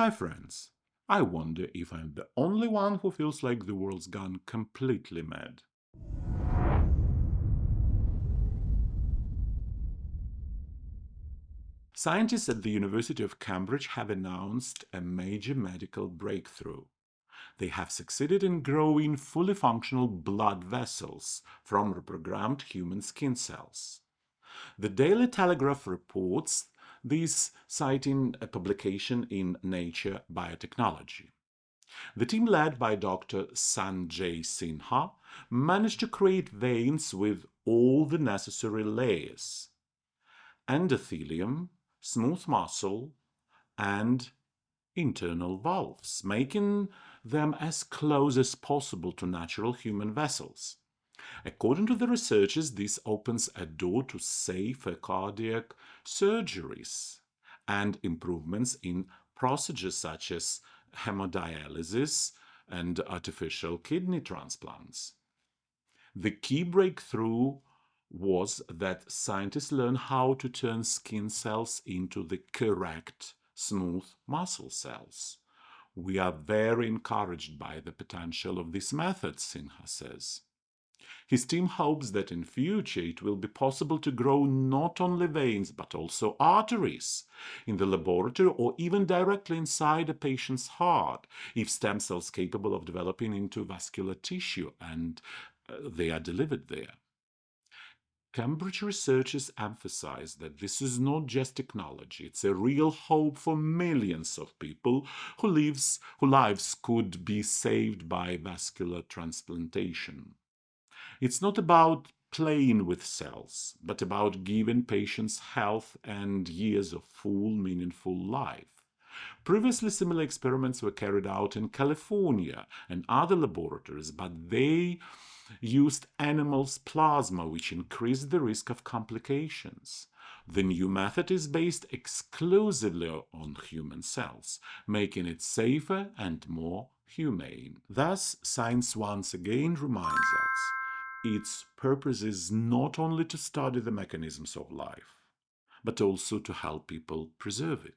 Hi friends, I wonder if I'm the only one who feels like the world's gone completely mad. Scientists at the University of Cambridge have announced a major medical breakthrough. They have succeeded in growing fully functional blood vessels from reprogrammed human skin cells. The Daily Telegraph reports this, citing a publication in Nature Biotechnology. The team led by Dr. Sanjay Sinha managed to create veins with all the necessary layers: endothelium, smooth muscle, and internal valves, making them as close as possible to natural human vessels. According to the researchers, this opens a door to safer cardiac surgeries and improvements in procedures such as hemodialysis and artificial kidney transplants. The key breakthrough was that scientists learned how to turn skin cells into the correct smooth muscle cells. We are very encouraged by the potential of this method, Sinha says. His team hopes that in future it will be possible to grow not only veins but also arteries in the laboratory or even directly inside a patient's heart if stem cells capable of developing into vascular tissue and they are delivered there. Cambridge researchers emphasize that this is not just technology, it's a real hope for millions of people whose lives could be saved by vascular transplantation. It's not about playing with cells, but about giving patients health and years of full, meaningful life. Previously, similar experiments were carried out in California and other laboratories, but they used animals' plasma, which increased the risk of complications. The new method is based exclusively on human cells, making it safer and more humane. Thus, science once again reminds us its purpose is not only to study the mechanisms of life, but also to help people preserve it.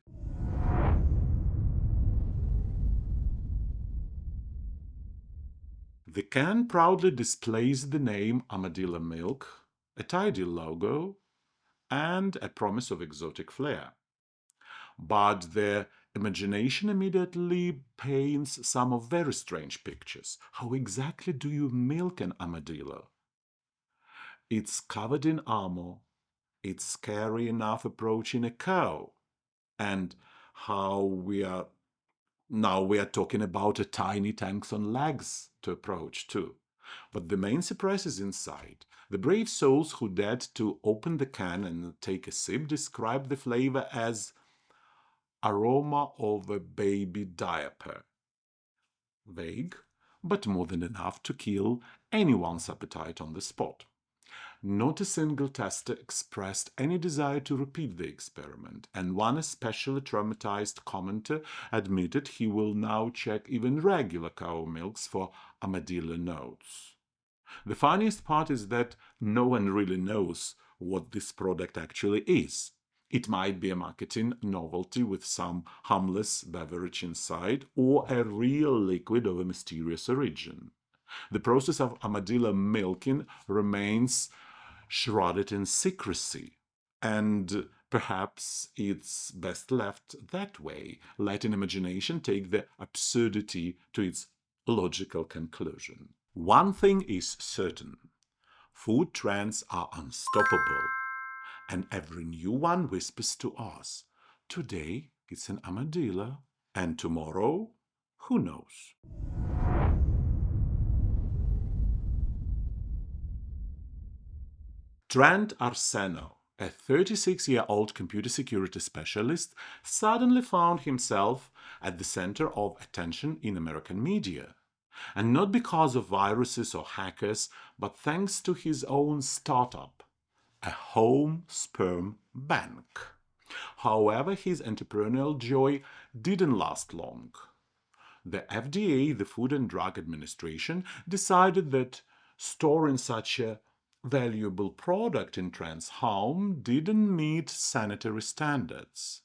The can proudly displays the name Armadillo Milk, a tidy logo, and a promise of exotic flair. But their imagination immediately paints some of very strange pictures. How exactly do you milk an armadillo? It's covered in armor. It's scary enough approaching a cow. And how we are talking about a tiny tanks on legs to approach too. But the main surprise is inside. The brave souls who dared to open the can and take a sip describe the flavor as aroma of a baby diaper. Vague, but more than enough to kill anyone's appetite on the spot. Not a single tester expressed any desire to repeat the experiment, and one especially traumatized commenter admitted he will now check even regular cow milks for armadillo notes. The funniest part is that no one really knows what this product actually is. It might be a marketing novelty with some harmless beverage inside, or a real liquid of a mysterious origin. The process of armadillo milking remains shrouded in secrecy, and perhaps it's best left that way, letting imagination take the absurdity to its logical conclusion. One thing is certain: food trends are unstoppable, and every new one whispers to us. Today it's an armadillo, and tomorrow, who knows? Trent Arseno, a 36-year-old computer security specialist, suddenly found himself at the center of attention in American media. And not because of viruses or hackers, but thanks to his own startup, a home sperm bank. However, his entrepreneurial joy didn't last long. The FDA, the Food and Drug Administration, decided that storing such a valuable product in Trent's home didn't meet sanitary standards.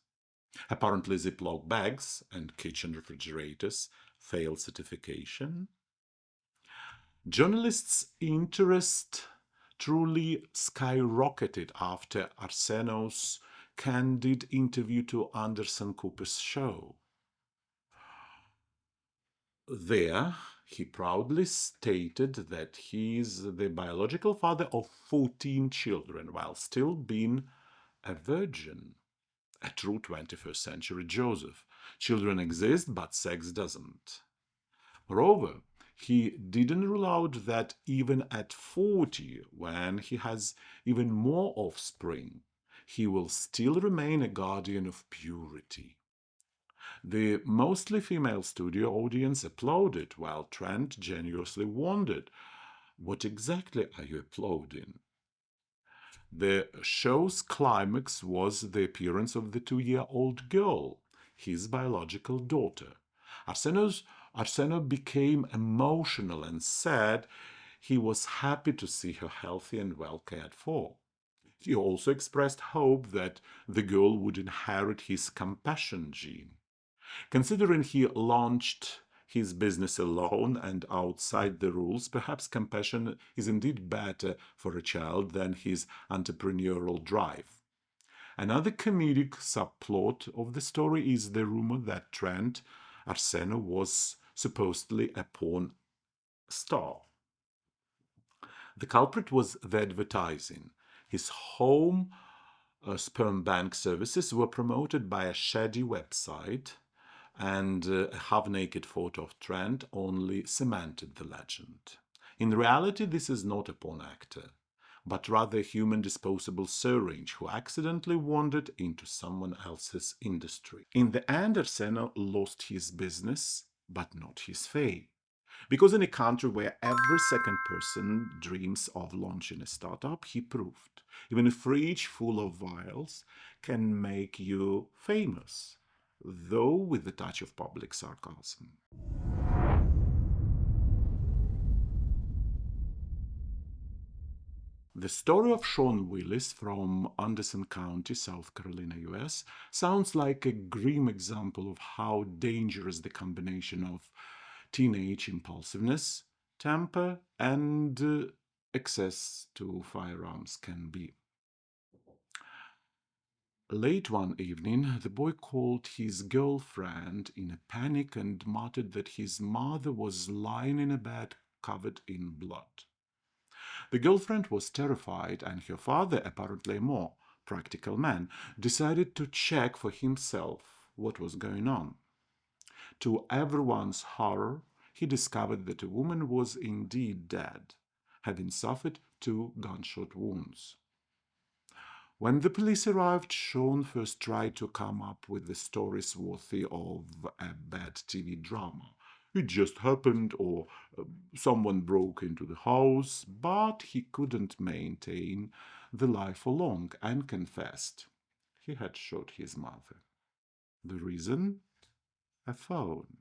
Apparently, Ziploc bags and kitchen refrigerators fail certification. Journalists' interest truly skyrocketed after Arsenault's candid interview to Anderson Cooper's show. There, he proudly stated that he is the biological father of 14 children while still being a virgin. A true 21st century Joseph. Children exist, but sex doesn't. Moreover, he didn't rule out that even at 40, when he has even more offspring, he will still remain a guardian of purity. The mostly female studio audience applauded, while Trent genuinely wondered, what exactly are you applauding? The show's climax was the appearance of the 2-year-old girl, his biological daughter. Arsenault became emotional and said he was happy to see her healthy and well cared for. He also expressed hope that the girl would inherit his compassion gene. Considering he launched his business alone and outside the rules, perhaps compassion is indeed better for a child than his entrepreneurial drive. Another comedic subplot of the story is the rumor that Trent Arsenault was supposedly a porn star. The culprit was the advertising. His home sperm bank services were promoted by a shady website, and a half-naked photo of Trent only cemented the legend. In reality, this is not a porn actor, but rather a human disposable syringe who accidentally wandered into someone else's industry. In the end, Arsenault lost his business, but not his fame. Because in a country where every second person dreams of launching a startup, he proved even a fridge full of vials can make you famous, though with a touch of public sarcasm. The story of Sean Willis from Anderson County, South Carolina, US, sounds like a grim example of how dangerous the combination of teenage impulsiveness, temper, and access to firearms can be. Late one evening, the boy called his girlfriend in a panic and muttered that his mother was lying in a bed covered in blood. The girlfriend was terrified, and her father, apparently a more practical man, decided to check for himself what was going on. To everyone's horror, he discovered that a woman was indeed dead, having suffered 2 gunshot wounds. When the police arrived, Sean first tried to come up with the stories worthy of a bad TV drama. It just happened, or someone broke into the house, but he couldn't maintain the lie for long and confessed he had shot his mother. The reason? A phone.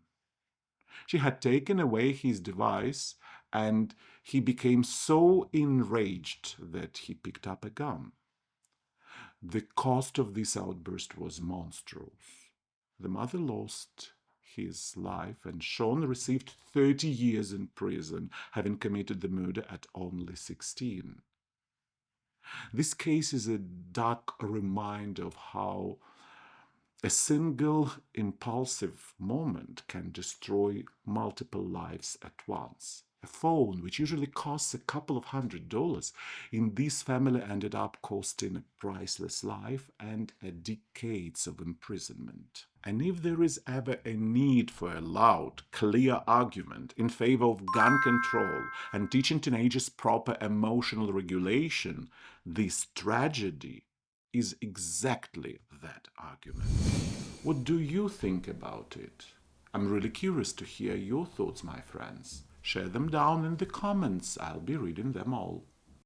She had taken away his device, and he became so enraged that he picked up a gun. The cost of this outburst was monstrous. The mother lost his life, and Sean received 30 years in prison, having committed the murder at only 16. This case is a dark reminder of how a single impulsive moment can destroy multiple lives at once. A phone, which usually costs a couple of $100, in this family ended up costing a priceless life and decades of imprisonment. And if there is ever a need for a loud, clear argument in favor of gun control and teaching teenagers proper emotional regulation, this tragedy is exactly that argument. What do you think about it? I'm really curious to hear your thoughts, my friends. Share them down in the comments. I'll be reading them all.